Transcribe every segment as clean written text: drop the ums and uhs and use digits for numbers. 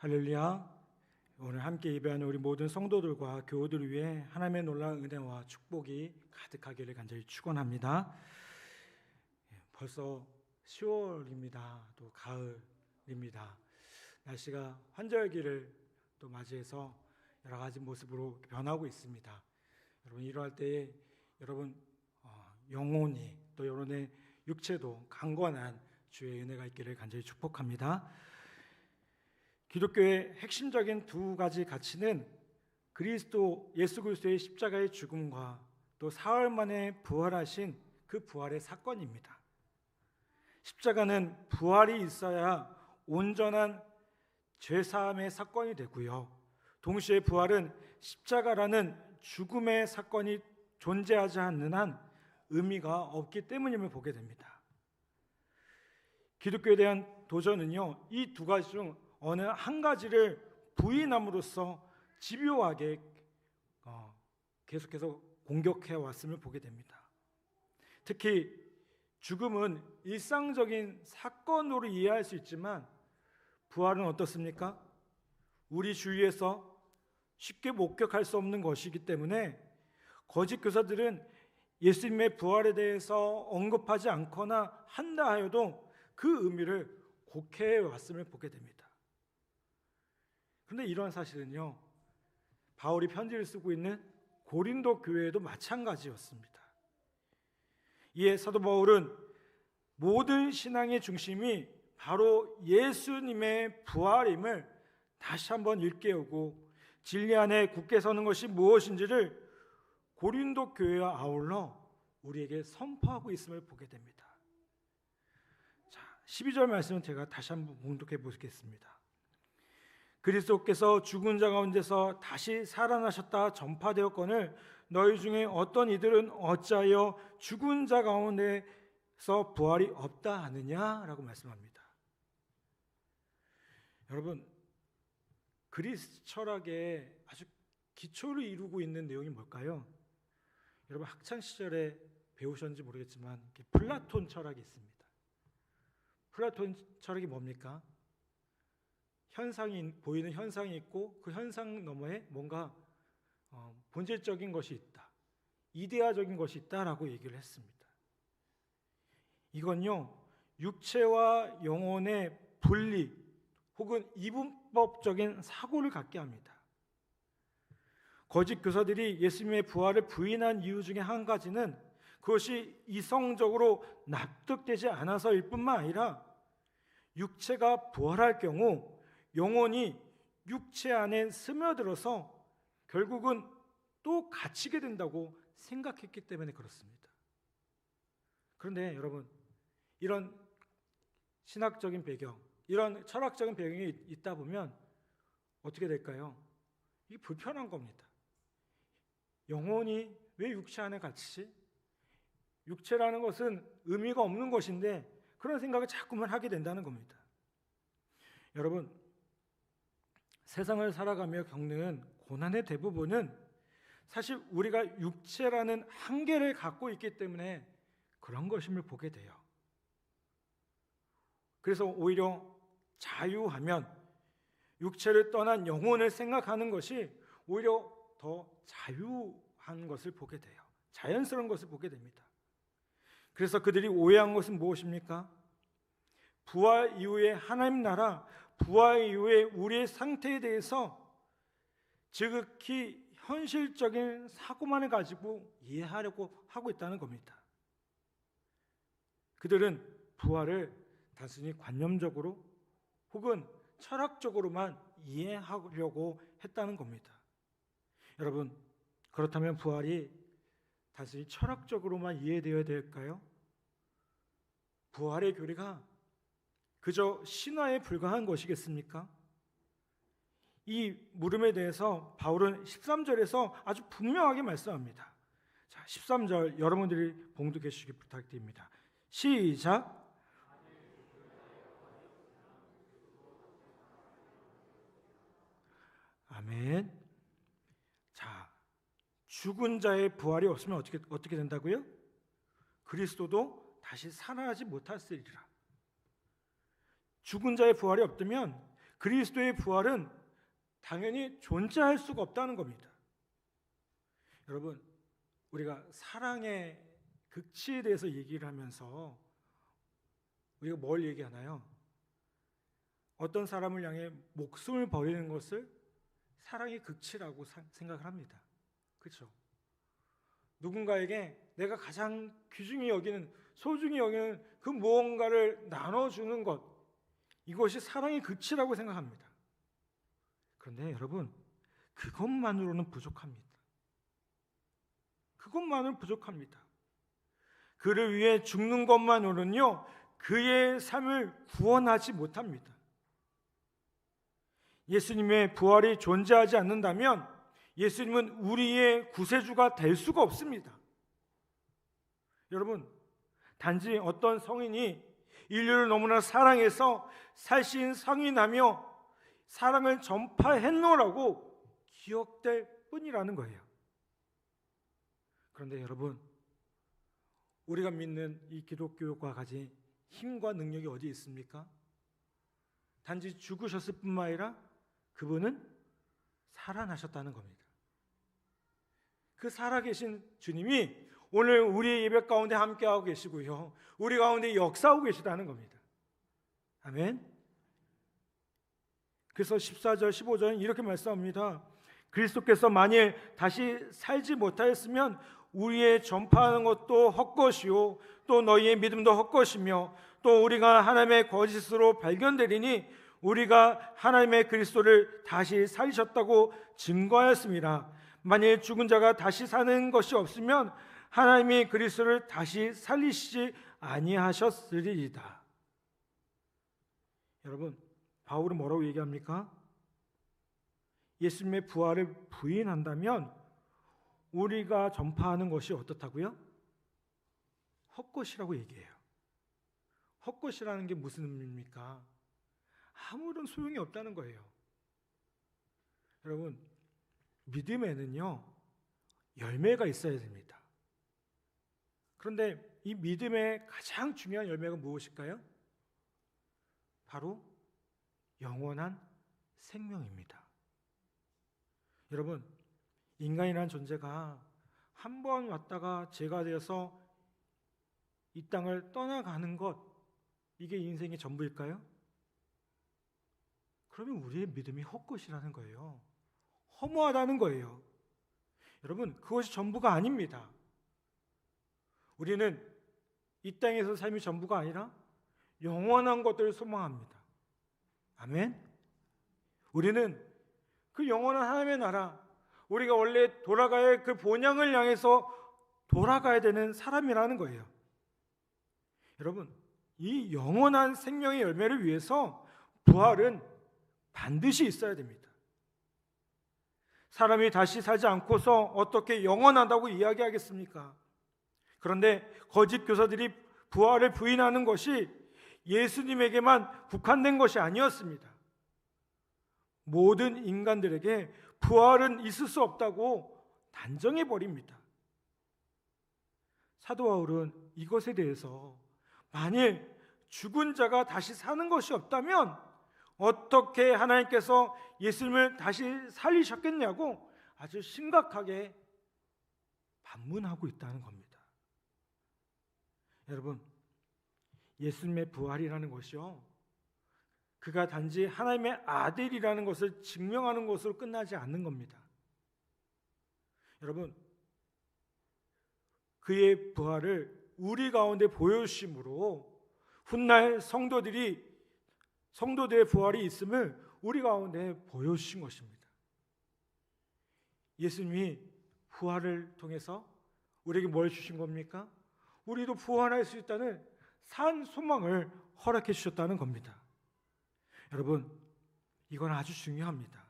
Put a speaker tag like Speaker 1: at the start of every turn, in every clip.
Speaker 1: 할렐루야. 오늘 함께 예배하는 우리 모든 성도들과 교우들을 위해 하나님의 놀라운 은혜와 축복이 가득하기를 간절히 축원합니다. 벌써 10월입니다. 또 가을입니다. 날씨가 환절기를 또 맞이해서 여러 가지 모습으로 변하고 있습니다. 여러분 이러할 때에 여러분 영혼이 또 여러분의 육체도 강건한 주의 은혜가 있기를 간절히 축복합니다. 기독교의 핵심적인 두 가지 가치는 예수 그리스도의 십자가의 죽음과 또 사흘 만에 부활하신 그 부활의 사건입니다. 십자가는 부활이 있어야 온전한 죄사함의 사건이 되고요. 동시에 부활은 십자가라는 죽음의 사건이 존재하지 않는 한 의미가 없기 때문임을 보게 됩니다. 기독교에 대한 도전은요, 이 두 가지 중 어느 한 가지를 부인함으로써 집요하게 계속해서 공격해 왔음을 보게 됩니다. 특히 죽음은 일상적인 사건으로 이해할 수 있지만 부활은 어떻습니까? 우리 주위에서 쉽게 목격할 수 없는 것이기 때문에 거짓 교사들은 예수님의 부활에 대해서 언급하지 않거나 한다 하여도 그 의미를 곡해해 왔음을 보게 됩니다. 그런데 이런 사실은요, 바울이 편지를 쓰고 있는 고린도 교회에도 마찬가지였습니다. 이에 사도 바울은 모든 신앙의 중심이 바로 예수님의 부활임을 다시 한번 일깨우고 진리 안에 굳게 서는 것이 무엇인지를 고린도 교회와 아울러 우리에게 선포하고 있음을 보게 됩니다. 자, 12절 말씀은 제가 다시 한번 봉독해 보겠습니다. 그리스도께서 죽은 자 가운데서 다시 살아나셨다 전파되었거늘 너희 중에 어떤 이들은 어찌하여 죽은 자 가운데서 부활이 없다 하느냐라고 말씀합니다. 여러분, 그리스 철학의 아주 기초를 이루고 있는 내용이 뭘까요? 여러분 학창 시절에 배우셨는지 모르겠지만 플라톤 철학이 있습니다. 플라톤 철학이 뭡니까? 보이는 현상이 있고 그 현상 너머에 뭔가 본질적인 것이 있다, 이데아적인 것이 있다라고 얘기를 했습니다. 이건요, 육체와 영혼의 분리 혹은 이분법적인 사고를 갖게 합니다. 거짓 교사들이 예수님의 부활을 부인한 이유 중에 한 가지는 그것이 이성적으로 납득되지 않아서일 뿐만 아니라 육체가 부활할 경우 영혼이 육체 안에 스며들어서 결국은 또 갇히게 된다고 생각했기 때문에 그렇습니다. 그런데 여러분, 이런 신학적인 배경, 이런 철학적인 배경이 있다 보면 어떻게 될까요? 이게 불편한 겁니다. 영혼이 왜 육체 안에 갇히지? 육체라는 것은 의미가 없는 것인데 그런 생각을 자꾸만 하게 된다는 겁니다. 여러분, 세상을 살아가며 겪는 고난의 대부분은 사실 우리가 육체라는 한계를 갖고 있기 때문에 그런 것임을 보게 돼요. 그래서 오히려 자유하면 육체를 떠난 영혼을 생각하는 것이 오히려 더 자유한 것을 보게 돼요. 자연스러운 것을 보게 됩니다. 그래서 그들이 오해한 것은 무엇입니까? 부활 이후의 하나님 나라, 부활 이후의 우리의 상태에 대해서 지극히 현실적인 사고만을 가지고 이해하려고 하고 있다는 겁니다. 그들은 부활을 단순히 관념적으로 혹은 철학적으로만 이해하려고 했다는 겁니다. 여러분, 그렇다면 부활이 단순히 철학적으로만 이해되어야 될까요? 부활의 교리가 그저 신화에 불과한 것이겠습니까? 이 물음에 대해서 바울은 13절에서 아주 분명하게 말씀합니다. 자, 13절 여러분들이 봉독해 주시기 부탁드립니다. 시작. 아멘. 자, 죽은 자의 부활이 없으면 어떻게 된다고요? 그리스도도 다시 살아나지 못하시리라. 죽은 자의 부활이 없다면 그리스도의 부활은 당연히 존재할 수가 없다는 겁니다. 여러분, 우리가 사랑의 극치에 대해서 얘기를 하면서 우리가 뭘 얘기하나요? 어떤 사람을 향해 목숨을 버리는 것을 사랑의 극치라고 생각을 합니다. 그렇죠? 누군가에게 내가 가장 귀중히 여기는, 소중히 여기는 그 무언가를 나눠주는 것, 이것이 사랑의 극치라고 생각합니다. 그런데 여러분, 그것만으로는 부족합니다. 그것만으로는 부족합니다. 그를 위해 죽는 것만으로는요, 그의 삶을 구원하지 못합니다. 예수님의 부활이 존재하지 않는다면 예수님은 우리의 구세주가 될 수가 없습니다. 여러분, 단지 어떤 성인이 인류를 너무나 사랑해서 살신 성인하며 사랑을 전파했노라고 기억될 뿐이라는 거예요. 그런데 여러분, 우리가 믿는 이 기독교가 가진 힘과 능력이 어디에 있습니까? 단지 죽으셨을 뿐만 아니라 그분은 살아나셨다는 겁니다. 그 살아계신 주님이 오늘 우리의 예배 가운데 함께하고 계시고요, 우리 가운데 역사하고 계시다는 겁니다. 아멘. 그래서 14절 15절은 이렇게 말씀합니다. 그리스도께서 만일 다시 살지 못하였으면 우리의 전파하는 것도 헛것이요 또 너희의 믿음도 헛것이며 또 우리가 하나님의 거짓으로 발견되리니 우리가 하나님의 그리스도를 다시 살리셨다고 증거하였습니다. 만일 죽은 자가 다시 사는 것이 없으면 하나님이 그리스도를 다시 살리시지 아니하셨으리이다. 여러분, 바울은 뭐라고 얘기합니까? 예수님의 부활을 부인한다면 우리가 전파하는 것이 어떻다고요? 헛것이라고 얘기해요. 헛것이라는 게 무슨 의미입니까? 아무런 소용이 없다는 거예요. 여러분, 믿음에는요, 열매가 있어야 됩니다. 그런데 이 믿음의 가장 중요한 열매가 무엇일까요? 바로 영원한 생명입니다. 여러분, 인간이라는 존재가 한 번 왔다가 죄가 되어서 이 땅을 떠나가는 것, 이게 인생의 전부일까요? 그러면 우리의 믿음이 헛것이라는 거예요. 허무하다는 거예요. 여러분, 그것이 전부가 아닙니다. 우리는 이 땅에서 삶이 전부가 아니라 영원한 것들을 소망합니다. 아멘. 우리는 그 영원한 하나님의 나라, 우리가 원래 돌아가야 할 그 본향을 향해서 돌아가야 되는 사람이라는 거예요. 여러분, 이 영원한 생명의 열매를 위해서 부활은 반드시 있어야 됩니다. 사람이 다시 살지 않고서 어떻게 영원하다고 이야기하겠습니까? 그런데 거짓 교사들이 부활을 부인하는 것이 예수님에게만 국한된 것이 아니었습니다. 모든 인간들에게 부활은 있을 수 없다고 단정해 버립니다. 사도 바울은 이것에 대해서 만일 죽은 자가 다시 사는 것이 없다면 어떻게 하나님께서 예수님을 다시 살리셨겠냐고 아주 심각하게 반문하고 있다는 겁니다. 여러분, 예수님의 부활이라는 것이요, 그가 단지 하나님의 아들이라는 것을 증명하는 것으로 끝나지 않는 겁니다. 여러분, 그의 부활을 우리 가운데 보여주심으로 훗날 성도들의 부활이 있음을 우리 가운데 보여주신 것입니다. 예수님이 부활을 통해서 우리에게 뭘 주신 겁니까? 우리도 부활할 수 있다는 산 소망을 허락해 주셨다는 겁니다. 여러분, 이건 아주 중요합니다.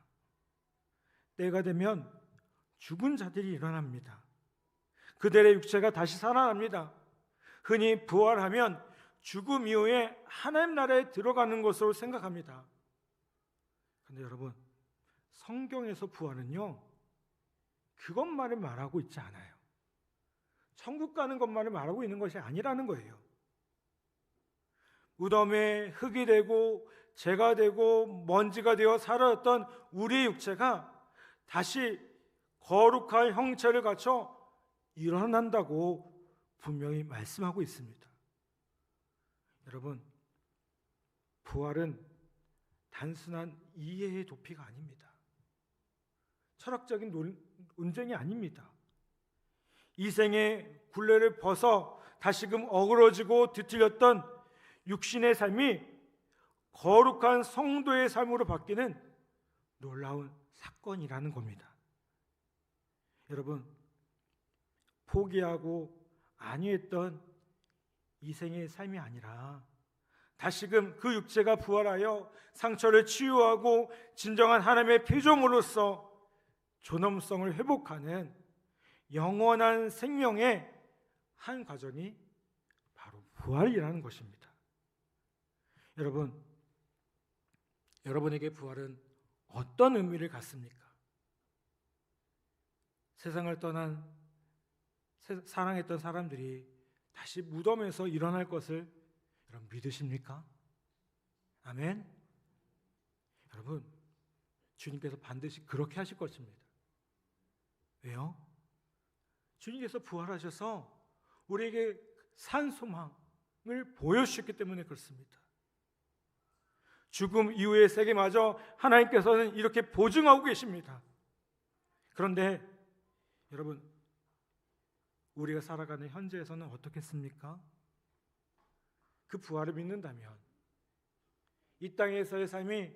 Speaker 1: 때가 되면 죽은 자들이 일어납니다. 그들의 육체가 다시 살아납니다. 흔히 부활하면 죽음 이후에 하나님 나라에 들어가는 것으로 생각합니다. 그런데 여러분, 성경에서 부활은요, 그것만을 말하고 있지 않아요. 천국 가는 것만을 말하고 있는 것이 아니라는 거예요. 무덤에 흙이 되고 죄가 되고 먼지가 되어 사라졌던 우리의 육체가 다시 거룩한 형체를 갖춰 일어난다고 분명히 말씀하고 있습니다. 여러분, 부활은 단순한 이해의 도피가 아닙니다. 철학적인 논쟁이 아닙니다. 이 생의 굴레를 벗어 다시금 어그러지고 뒤틀렸던 육신의 삶이 거룩한 성도의 삶으로 바뀌는 놀라운 사건이라는 겁니다. 여러분, 포기하고 안위했던 이 생의 삶이 아니라 다시금 그 육체가 부활하여 상처를 치유하고 진정한 하나님의 피조물로서 존엄성을 회복하는 영원한 생명의 한 과정이 바로 부활이라는 것입니다. 여러분, 여러분에게 부활은 어떤 의미를 갖습니까? 세상을 떠난 사랑했던 사람들이 다시 무덤에서 일어날 것을 여러분 믿으십니까? 아멘. 여러분, 주님께서 반드시 그렇게 하실 것입니다. 왜요? 주님께서 부활하셔서 우리에게 산 소망을 보여주셨기 때문에 그렇습니다. 죽음 이후의 세계마저 하나님께서는 이렇게 보증하고 계십니다. 그런데 여러분, 우리가 살아가는 현재에서는 어떻겠습니까? 그 부활을 믿는다면, 이 땅에서의 삶이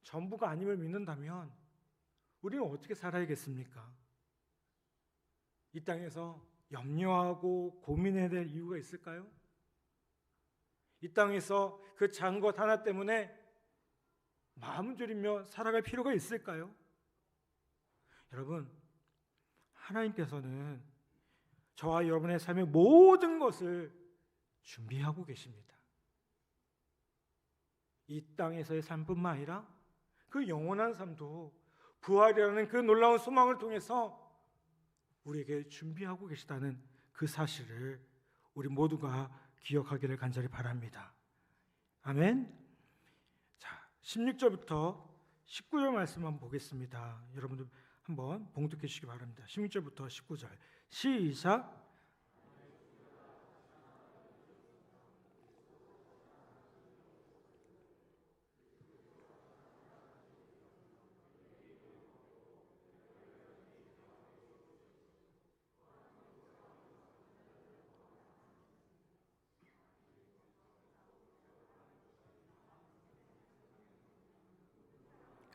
Speaker 1: 전부가 아님을 믿는다면 우리는 어떻게 살아야겠습니까? 이 땅에서 염려하고 고민해야 될 이유가 있을까요? 이 땅에서 그 작은 것 하나 때문에 마음 졸이며 살아갈 필요가 있을까요? 여러분, 하나님께서는 저와 여러분의 삶의 모든 것을 준비하고 계십니다. 이 땅에서의 삶뿐만 아니라 그 영원한 삶도 부활이라는 그 놀라운 소망을 통해서 우리에게 준비하고 계시다는 그 사실을 우리 모두가 기억하기를 간절히 바랍니다. 아멘. 자, 16절부터 19절 말씀 한번 보겠습니다. 여러분들 한번 봉독해 주시기 바랍니다. 16절부터 19절 시작.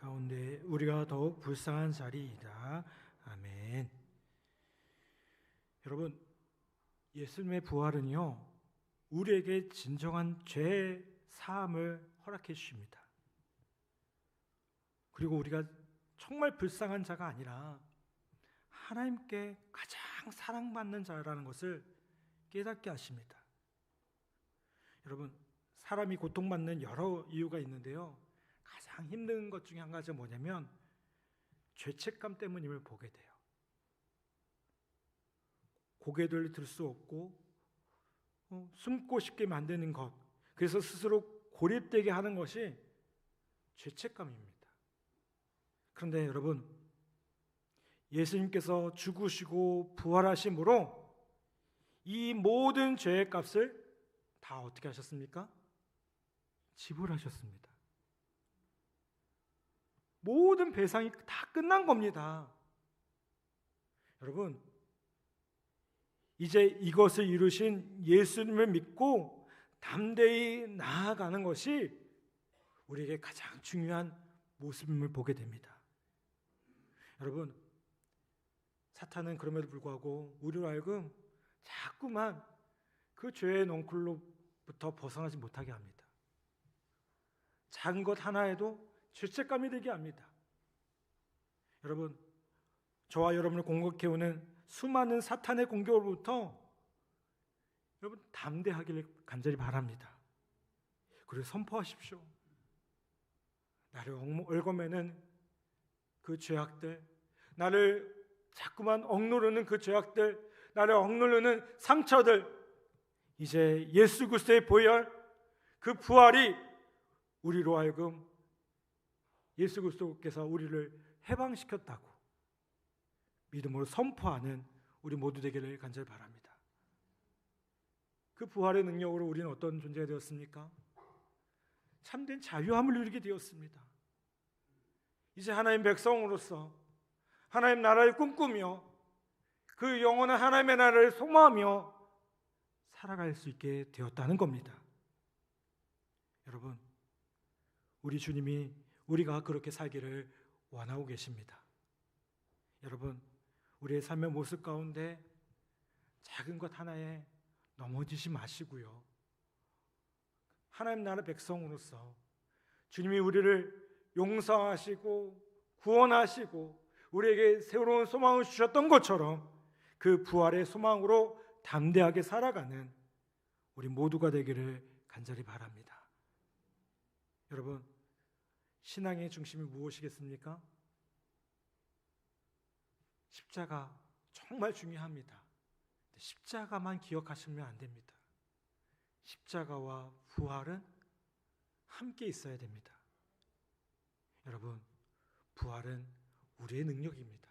Speaker 1: 가운데 우리가 더욱 불쌍한 자리이다. 아멘. 여러분, 예수님의 부활은요, 우리에게 진정한 죄 사함을 허락해 주십니다. 그리고 우리가 정말 불쌍한 자가 아니라 하나님께 가장 사랑받는 자라는 것을 깨닫게 하십니다. 여러분, 사람이 고통받는 여러 이유가 있는데요, 가장 힘든 것 중에 한 가지가 뭐냐면 죄책감 때문임을 보게 돼요. 고개를 들 수 없고 숨고 싶게 만드는 것, 그래서 스스로 고립되게 하는 것이 죄책감입니다. 그런데 여러분, 예수님께서 죽으시고 부활하심으로 이 모든 죄의 값을 다 어떻게 하셨습니까? 지불하셨습니다. 모든 배상이 다 끝난 겁니다. 여러분, 이제 이것을 이루신 예수님을 믿고 담대히 나아가는 것이 우리에게 가장 중요한 모습임을 보게 됩니다. 여러분, 사탄은 그럼에도 불구하고 우리로 하여금 자꾸만 그 죄의 넝쿨로부터 벗어나지 못하게 합니다. 작은 것 하나에도 죄책감이 되게 합니다. 여러분, 저와 여러분을 공격해오는 수많은 사탄의 공격으로부터 여러분 담대하기를 간절히 바랍니다. 그리고 선포하십시오. 나를 얽어매는 그 죄악들, 나를 자꾸만 억누르는 그 죄악들, 나를 억누르는 상처들, 이제 예수 그리스도의 보혈, 그 부활이 우리로 하여금 예수 그리스도께서 우리를 해방시켰다고 믿음으로 선포하는 우리 모두 되기를 간절히 바랍니다. 그 부활의 능력으로 우리는 어떤 존재가 되었습니까? 참된 자유함을 누리게 되었습니다. 이제 하나님 백성으로서 하나님 나라를 꿈꾸며 그 영원한 하나님의 나라를 소망하며 살아갈 수 있게 되었다는 겁니다. 여러분, 우리 주님이 우리가 그렇게 살기를 원하고 계십니다. 여러분, 우리의 삶의 모습 가운데 작은 것 하나에 넘어지지 마시고요, 하나님 나라 백성으로서 주님이 우리를 용서하시고 구원하시고 우리에게 새로운 소망을 주셨던 것처럼 그 부활의 소망으로 담대하게 살아가는 우리 모두가 되기를 간절히 바랍니다. 여러분, 신앙의 중심이 무엇이겠습니까? 십자가 정말 중요합니다. 십자가만 기억하시면 안 됩니다. 십자가와 부활은 함께 있어야 됩니다. 여러분, 부활은 우리의 능력입니다.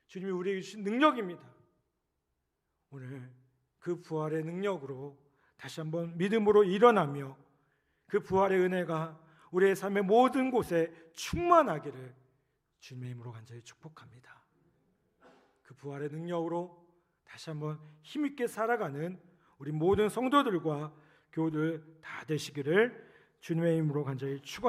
Speaker 1: 주님이 우리에게 주신 능력입니다. 오늘 그 부활의 능력으로 다시 한번 믿음으로 일어나며 그 부활의 은혜가 우리의 삶의 모든 곳에 충만하기를 주님의 이름으로 간절히 축복합니다. 그 부활의 능력으로 다시 한번 힘있게 살아가는 우리 모든 성도들과 교우들 다 되시기를 주님의 이름으로 간절히 축원합니다.